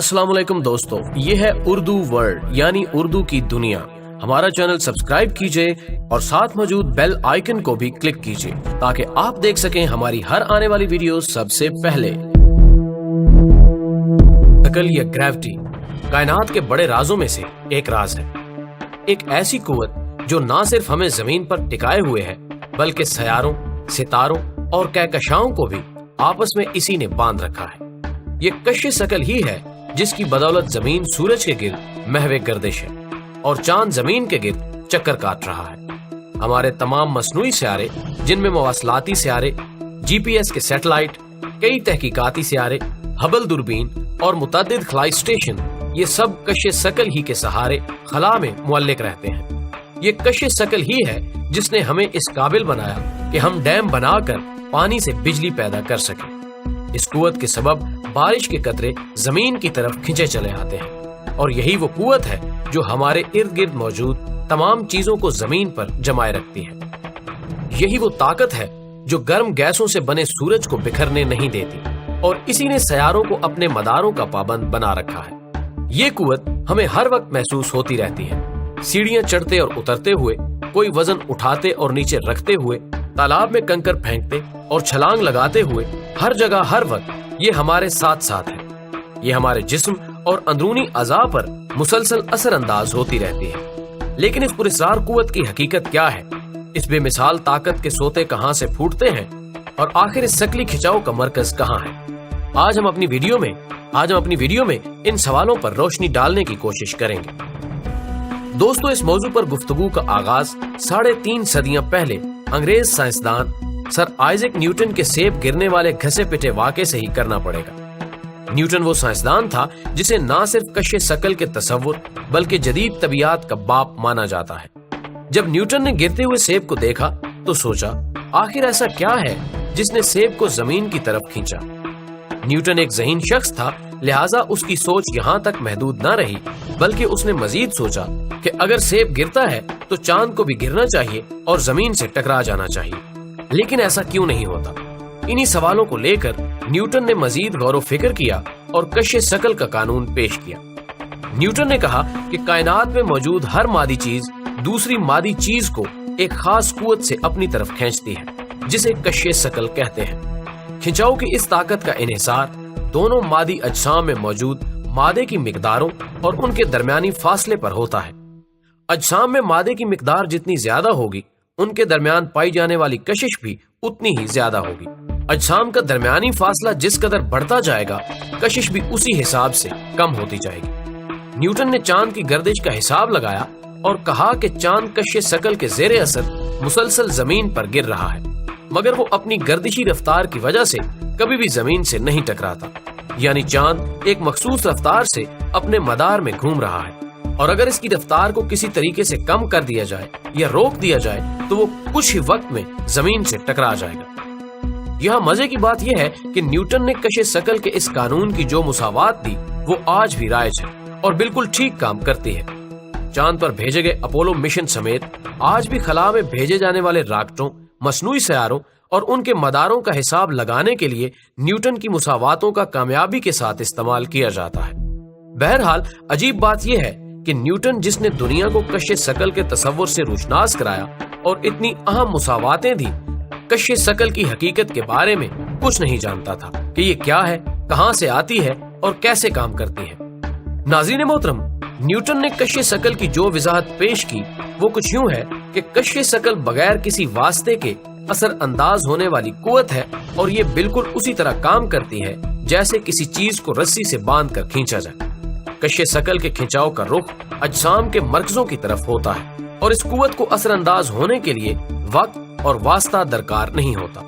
अस्सलाम वालेकुम दोस्तों, ये है उर्दू वर्ल्ड यानी उर्दू की दुनिया। हमारा चैनल सब्सक्राइब कीजिए और साथ मौजूद बेल आइकन को भी क्लिक कीजिए ताकि आप देख सकें हमारी हर आने वाली वीडियो सबसे पहले। शकल या ग्रेविटी कायनात के बड़े राजों में से एक राज है। एक ऐसी कुव्वत जो न सिर्फ हमें जमीन पर टिकाए हुए है बल्कि सयारों, सितारों और कहकशाओं को भी आपस में इसी ने बांध रखा है। ये कश्श शकल ही है जिसकी बदौलत जमीन सूरज के गिर्द महवे गर्दिश है और चांद जमीन के गिर्द चक्कर काट रहा है। हमारे तमाम मसनूई सियारे, जिनमें मवासलाती सियारे, GPS के सैटेलाइट, कई तहकीकाती सियारे, हबल दूरबीन और मुतअद्दिद खलाई स्टेशन, ये सब कश्श शकल ही के सहारे खला में मुअल्लिक रहते हैं। ये कश्श शकल ही है जिसने हमें इस काबिल बनाया कि हम डैम बनाकर पानी से बिजली पैदा कर सकें। इस कुव्वत के सबब बारिश के कतरे जमीन की तरफ खिंचे चले आते हैं और यही वो कुव्वत है जो हमारे इर्द गिर्द मौजूद तमाम चीजों को जमीन पर जमाए रखती है। यही वो ताकत है जो गर्म गैसों से बने सूरज को बिखरने नहीं देती और इसी ने सयारों को अपने मदारों का पाबंद बना रखा है। ये कुव्वत हमें हर वक्त महसूस होती रहती है। सीढ़ियां चढ़ते और उतरते हुए, कोई वजन उठाते और नीचे रखते हुए, तालाब में कंकर फेंकते और छलांग लगाते हुए, हर जगह हर वक्त ये हमारे साथ साथ है। ये हमारे जिस्म और अंदरूनी अज़ा पर मुसलसल असर अंदाज होती रहती है। लेकिन इस पुरस्कार कुव्वत की हकीकत क्या है? इस बेमिसाल ताकत के सोते कहां से फूटते हैं और आखिर इस शकली खिंचाव का मरकज कहां है? आज हम अपनी वीडियो में इन सवालों पर रोशनी डालने की कोशिश करेंगे। दोस्तों, इस मौजू पर गुफ्तगू का आगाज 3.5 सदियां पहले अंग्रेज साइंसदान सर आइजैक न्यूटन के सेब गिरने वाले घसे पिटे वाक़े से ही करना पड़ेगा। न्यूटन वो साइंसदान था जिसे न सिर्फ कश्श शकल के तसव्वुर बल्कि जदीद तबीयत का बाप माना जाता है। जब न्यूटन ने गिरते हुए सेब को देखा तो सोचा, आखिर ऐसा क्या है जिसने सेब को जमीन की तरफ खींचा? न्यूटन एक ज़हीन शख्स था, लिहाजा उसकी सोच यहाँ तक महदूद न रही बल्कि उसने मजीद सोचा कि अगर सेब गिरता है तो चांद को भी गिरना चाहिए और जमीन से टकरा जाना चाहिए। लेकिन ऐसा क्यों नहीं होता? इन्हीं सवालों को लेकर न्यूटन ने मजीद गौर व फिक्र किया और कश्श शकल का कानून पेश किया। न्यूटन ने कहा कि कायनात में मौजूद हर मादी चीज दूसरी मादी चीज को एक खास कुव्वत से अपनी तरफ खींचती है, जिसे कश्श शकल कहते हैं। खिंचाव की इस ताकत का इन्हिसार दोनों मादी अजसाम में मौजूद मादे की मिकदारों और उनके दरमियानी फासले पर होता है। अजसाम में मादे की मिकदार जितनी ज्यादा होगी, उनके दरमियान पाई जाने वाली कशिश भी उतनी ही ज्यादा होगी। अजसाम का दरमियानी फासला जिस कदर बढ़ता जाएगा, कशिश भी उसी हिसाब से कम होती जाएगी। न्यूटन ने चांद की गर्दिश का हिसाब लगाया और कहा कि चांद कश्श शकल के ज़ेरे असर मुसलसल जमीन पर गिर रहा है, मगर वो अपनी गर्दिशी रफ्तार की वजह से कभी भी जमीन से नहीं टकराता। यानी चांद एक मखसूस रफ्तार से अपने मदार में घूम रहा है और अगर इसकी रफ्तार को किसी तरीके से कम कर दिया जाए या रोक दिया जाए तो वो कुछ ही वक्त में जमीन से टकरा जाएगा। यहाँ मजे की बात यह है कि न्यूटन ने कश्श शकल के इस कानून की जो मुसावात दी वो आज भी राइज है और बिल्कुल ठीक काम करती है। चांद पर भेजे गए अपोलो मिशन समेत आज भी खला में भेजे जाने वाले रॉकेटों, मसनूई सयारों और उनके मदारों का हिसाब लगाने के लिए न्यूटन की मुसावातों का कामयाबी के साथ इस्तेमाल किया जाता है। बहरहाल अजीब बात यह है कि न्यूटन, जिसने दुनिया को कश्श शकल के तसव्वुर से रोशनास कराया और इतनी अहम मुसावातें दी, कश्श शकल की हकीकत के बारे में कुछ नहीं जानता था कि ये क्या है, कहां से आती है और कैसे काम करती है। नाज़रीन मोहतरम, न्यूटन ने कश्श शकल की जो वजाहत पेश की वो कुछ यूं है कि कश्श शकल बगैर किसी वास्ते के असर अंदाज होने वाली कुव्वत है और ये बिल्कुल उसी तरह काम करती है जैसे किसी चीज को रस्सी से बांध कर खींचा जाए। कश्श शकल के खिंचाव का रुख अजसाम के मरकजों की तरफ होता है और इस कुव्वत को असरअंदाज होने के लिए वक्त और वास्ता दरकार नहीं होता।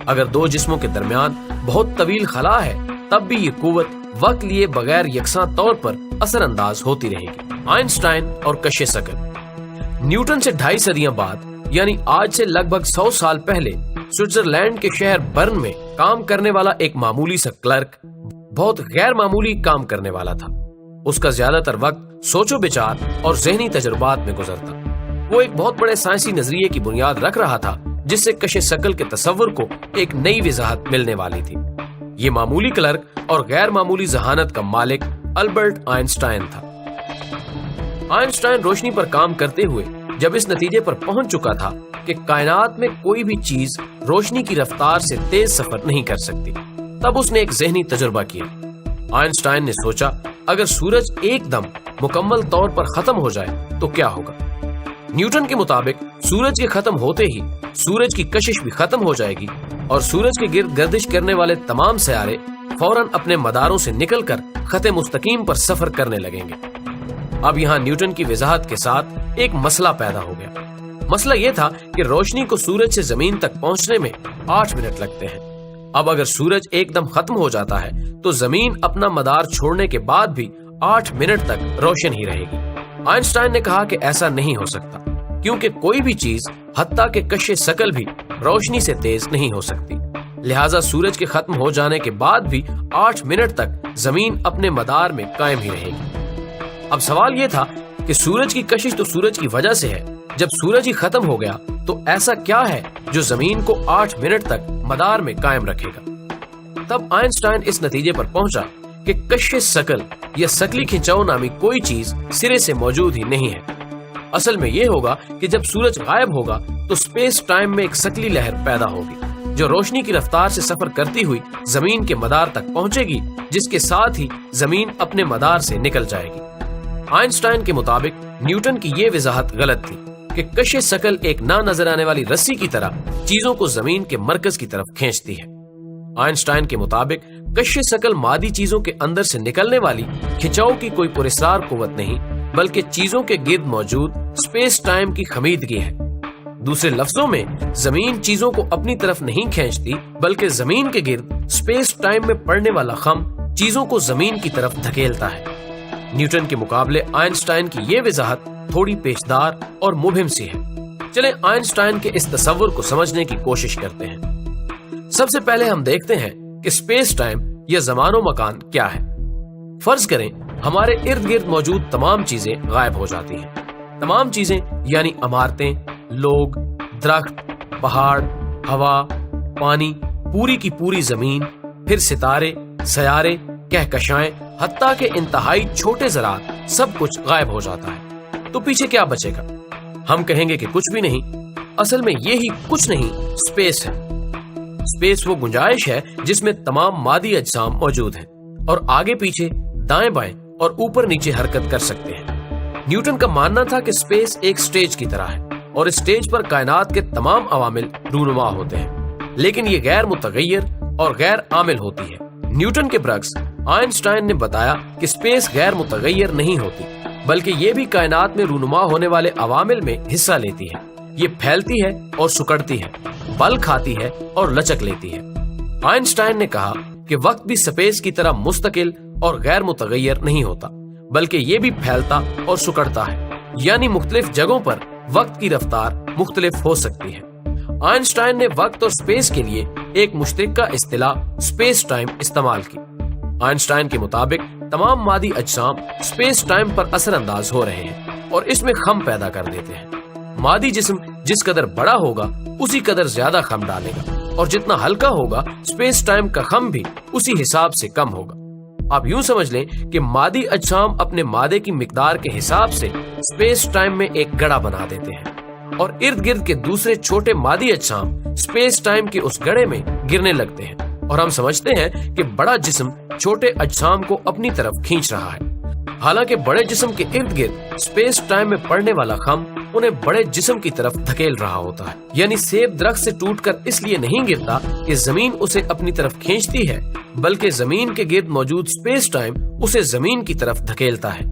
अगर दो जिस्मों के दरमियान बहुत तवील खला है तब भी ये कुव्वत वक्त लिए बगैर यकसा तौर पर असरअंदाज होती रहेगी। आइंस्टाइन और कश्श शकल। न्यूटन से 2.5 सदियां बाद यानी आज से लगभग 100 साल पहले स्विट्जरलैंड के शहर बर्न में काम करने वाला एक मामूली सा क्लर्क बहुत गैर मामूली काम करने वाला था। उसका ज्यादातर वक्त सोचो विचार और ज़हनी तजुर्बात में गुजरता। वो एक बहुत बड़े साइंसी नजरिए की बुनियाद रख रहा था जिससे कश्श शकल के तसव्वुर को एक नई वजाहत मिलने वाली थी। ये मामूली क्लर्क और गैर मामूली जहानत का मालिक अल्बर्ट आइंस्टाइन था। आइंस्टाइन रोशनी पर काम करते हुए जब इस नतीजे पर पहुंच चुका था कि कायनात में कोई भी चीज रोशनी की रफ्तार से तेज सफर नहीं कर सकती, तब उसने एक ज़हनी तजुर्बा किया। आइंस्टाइन ने सोचा, अगर सूरज एकदम मुकम्मल तौर पर खत्म हो जाए तो क्या होगा। न्यूटन के मुताबिक सूरज के खत्म होते ही सूरज की कशिश भी खत्म हो जाएगी और सूरज के गिर्द गर्दिश करने वाले तमाम सियारे फौरन अपने मदारों से निकलकर खत मुस्तकीम पर सफर करने लगेंगे। अब यहाँ न्यूटन की वजाहत के साथ एक मसला पैदा हो गया। मसला ये था कि रोशनी को सूरज से जमीन तक पहुंचने में 8 मिनट लगते हैं। अब अगर सूरज एकदम खत्म हो जाता है तो जमीन अपना मदार छोड़ने के बाद भी 8 मिनट तक रोशन ही रहेगी। आइंस्टाइन ने कहा कि ऐसा नहीं हो सकता, क्योंकि कोई भी चीज हत्ता के कशे शकल भी रोशनी से तेज नहीं हो सकती। लिहाजा सूरज के खत्म हो जाने के बाद भी 8 मिनट तक जमीन अपने मदार में कायम ही रहेगी। अब सवाल यह था कि सूरज की कशिश तो सूरज की वजह से है। जब सूरज ही खत्म हो गया तो ऐसा क्या है जो जमीन को 8 मिनट तक मदार में कायम रखेगा। तब आइंस्टाइन इस नतीजे पर पहुंचा कि कशे शकल या शकली खिंचाव नामी कोई चीज सिरे से मौजूद ही नहीं है। असल में यह होगा कि जब सूरज गायब होगा तो स्पेस टाइम में एक शकली लहर पैदा होगी जो रोशनी की रफ्तार से सफर करती हुई जमीन के मदार तक पहुंचेगी, जिसके साथ ही जमीन अपने मदार से निकल जाएगी। आइंस्टाइन के मुताबिक न्यूटन की ये वजाहत गलत थी कि कशे शकल एक ना नजर आने वाली रस्सी की तरह चीजों को जमीन के मरकज की तरफ खींचती है। आइंस्टाइन के मुताबिक कशे शकल मादी चीजों के अंदर से निकलने वाली खिंचाव की कोई पुरस्कार कुव्वत नहीं, बल्कि चीजों के गिर्द मौजूद स्पेस टाइम की खमीदगी है। दूसरे लफ्जों में जमीन चीजों को अपनी तरफ नहीं खींचती, बल्कि जमीन के गिर्द स्पेस टाइम में पड़ने वाला खम चीजों को जमीन की तरफ धकेलता है। न्यूटन के मुकाबले आइंस्टाइन की ये वजाहत थोड़ी पेचदार और मुबहिम सी है। चलें आइंस्टाइन के इस तस्वुर को समझने की कोशिश करते हैं। सबसे पहले हम देखते हैं कि स्पेस टाइम या ज़मानो मकान क्या है। फर्ज करें हमारे इर्द गिर्द मौजूद तमाम चीजें गायब हो जाती हैं। तमाम चीजें यानी इमारतें, लोग, दरख्त, पहाड़, हवा, पानी, पूरी की पूरी जमीन, फिर सितारे, सयारे, कहकशाएं, हत्ता के इंतहाई छोटे ज़रात, सब कुछ गायब हो जाता है। तो पीछे क्या बचेगा? हम कहेंगे कि कुछ भी नहीं। असल में ये ही कुछ नहीं स्पेस है। स्पेस वो गुंजाइश है जिसमें तमाम मादी अजसाम मौजूद हैं और आगे पीछे, दाएं बाएं और ऊपर नीचे हरकत कर सकते हैं। न्यूटन का मानना था कि स्पेस एक स्टेज की तरह है और इस स्टेज पर कायनात के तमाम अवामिल रूनुमा होते हैं, लेकिन ये गैर मुतगय्यर और गैर आमिल होती है। न्यूटन के बरक्स आइंस्टाइन ने बताया कि स्पेस गैर मुतगय्यर नहीं होती, बल्कि ये भी कायनात में रूनुमा होने वाले अवामिल में हिस्सा लेती है। ये फैलती है और सुकड़ती है, बल खाती है और लचक लेती है। आइंस्टाइन ने कहा कि वक्त भी स्पेस की तरह मुस्तकिल और गैर मुतगय्यर नहीं होता, बल्कि ये भी फैलता और सुकड़ता है, यानी मुख्तलिफ जगहों पर वक्त की रफ्तार मुख्तलिफ हो सकती है। आइंस्टाइन ने वक्त और स्पेस के लिए एक मुश्तरका इस्तिलाह स्पेस टाइम इस्तेमाल की। आइंस्टाइन के मुताबिक तमाम मादी अजसाम स्पेस टाइम पर असर अंदाज हो रहे हैं और इसमें खम पैदा कर देते हैं। मादी जिस्म जिस कदर बड़ा होगा उसी कदर ज्यादा खम डालेगा और जितना हल्का होगा स्पेस टाइम का खम भी उसी हिसाब से कम होगा। आप यूं समझ लें कि मादी अजसाम अपने मादे की मिकदार के हिसाब से स्पेस टाइम में एक गड़ा बना देते हैं और इर्द गिर्द के दूसरे छोटे मादी अजसाम स्पेस टाइम के उस गड़े में गिरने लगते हैं और हम समझते हैं कि बड़ा जिस्म छोटे अजसाम को अपनी तरफ खींच रहा है। हालांकि बड़े जिस्म के इर्द गिर्द स्पेस टाइम में पड़ने वाला खम उन्हें बड़े जिस्म की तरफ धकेल रहा होता है। यानी सेब दरख्त से टूटकर इसलिए नहीं गिरता कि जमीन उसे अपनी तरफ खींचती है, बल्कि जमीन के गिर्द मौजूद स्पेस टाइम उसे जमीन की तरफ धकेलता है।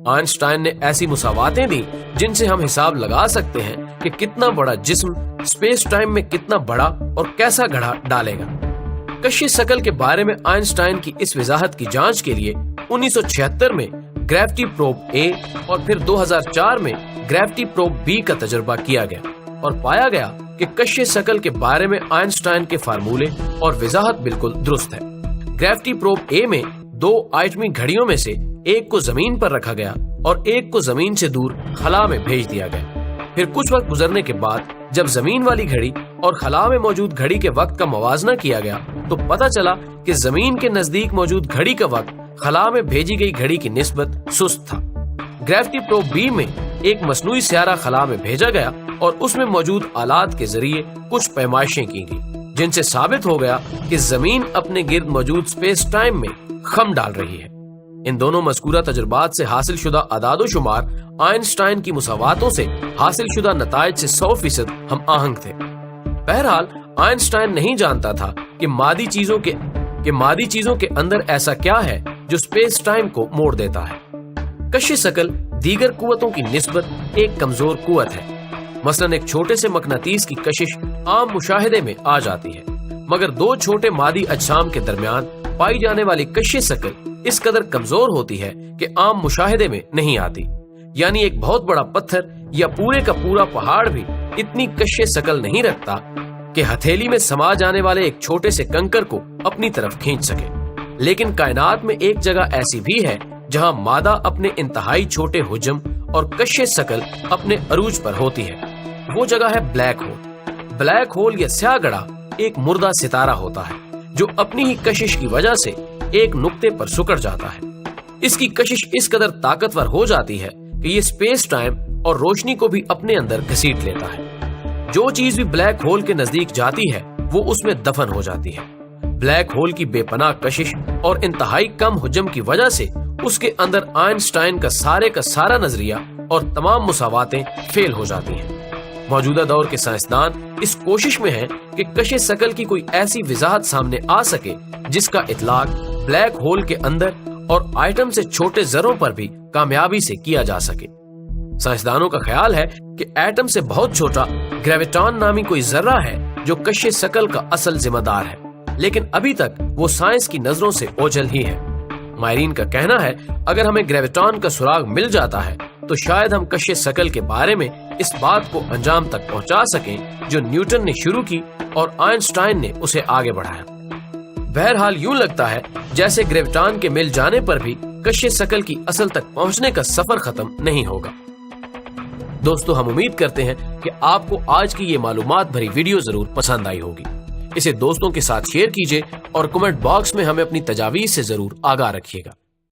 आइंस्टाइन ने ऐसी मुसावातें दी जिनसे हम हिसाब लगा सकते हैं कि कितना बड़ा जिस्म स्पेस टाइम में कितना बड़ा और कैसा गड़ा डालेगा। कशे शकल के बारे में आइंस्टाइन की इस वजाहत की जांच के लिए 1976 में ग्रेविटी प्रोब ए और फिर 2004 में ग्रेविटी प्रोब बी का तजुर्बा किया गया और पाया गया कि कशे शकल के बारे में आइंस्टाइन के फार्मूले और वजाहत बिल्कुल दुरुस्त है। ग्रेविटी प्रोब ए में 2 आइटमी घड़ियों में से एक को जमीन पर रखा गया और एक को जमीन से दूर खला में भेज दिया गया। फिर कुछ वक्त गुजरने के बाद जब जमीन वाली घड़ी और खला में मौजूद घड़ी के वक्त का मुवाजना किया गया तो पता चला कि जमीन के नजदीक मौजूद घड़ी का वक्त खला में भेजी गई घड़ी की निस्बत सुस्त था। ग्रेविटी प्रोब बी में एक मसनूई सियारा खला में भेजा गया और उसमें मौजूद आलात के जरिए कुछ पैमाइशें की गई, जिनसे साबित हो गया कि जमीन अपने गिर्द मौजूद स्पेस टाइम में खम डाल रही है। इन दोनों मज़कूरा तजुर्बात से हासिल शुदा अदादो शुमार आइंस्टाइन की मुसावातों से हासिल शुदा नताइज से 100% हम आहंग थे। बहरहाल आइंस्टाइन नहीं जानता था कि मादी चीजों के अंदर ऐसा क्या है जो स्पेस टाइम को मोड़ देता है। कश्श शकल दीगर कुव्वतों की निस्बत एक कमजोर कुव्वत है। मसलन एक छोटे से मकनातीस की कशिश आम मुशाहिदे में आ जाती है, मगर दो छोटे मादी अजसाम के दरमियान पाई जाने वाली कश्श शकल इस कदर कमजोर होती है कि आम मुशाहिदे में नहीं आती। यानी एक बहुत बड़ा पत्थर या पूरे का पूरा पहाड़ भी इतनी कश्श शकल नहीं रखता कि हथेली में समा जाने वाले एक छोटे से कंकर को अपनी तरफ खींच सके। लेकिन कायनात में एक जगह ऐसी भी है जहां मादा अपने इंतहाई छोटे हुजम और कश्श शकल अपने अरूज पर होती है। वो जगह है ब्लैक होल। ब्लैक होल या स्याह गड़ा एक मुर्दा सितारा होता है जो अपनी ही कशिश की वजह से एक नुक्ते पर सुकड़ जाता है। इसकी कशिश इस कदर ताकतवर हो जाती है कि ये स्पेस टाइम और रोशनी को भी अपने अंदर घसीट लेता है। जो चीज भी ब्लैक होल के नजदीक जाती है वो उसमें दफन हो जाती है। ब्लैक होल की बेपनाह कशिश और इंतहाई कम हुजम की वजह से उसके अंदर आइंस्टाइन का सारा नजरिया और तमाम मुसावातें फेल हो जाती हैं। मौजूदा दौर के साइंसदान इस कोशिश में हैं कि कश्श शकल की कोई ऐसी वजाहत सामने आ सके जिसका इतलाक ब्लैक होल के अंदर और आइटम से छोटे जर्रों पर भी कामयाबी से किया जा सके। साइंसदानों का ख्याल है कि एटम से बहुत छोटा ग्रेविटॉन नामी कोई जर्रा है जो कश्श शकल का असल जिम्मेदार है, लेकिन अभी तक वो साइंस की नजरों से ओझल ही है। माहिरीन का कहना है अगर हमें ग्रेविटॉन का सुराग मिल जाता है तो शायद हम कश्श शकल के बारे में इस बात को अंजाम तक पहुंचा सकें जो न्यूटन ने शुरू की और आइंस्टाइन ने उसे आगे बढ़ाया। बहरहाल यूं लगता है जैसे ग्रेविटॉन के मिल जाने पर भी कश्श शकल की असल तक पहुंचने का सफर खत्म नहीं होगा। दोस्तों, हम उम्मीद करते हैं कि आपको आज की ये मालूमात भरी वीडियो जरूर पसंद आई होगी। इसे दोस्तों के साथ शेयर कीजिए और कमेंट बॉक्स में हमें अपनी तजावीज़ से जरूर आगाह रखिएगा।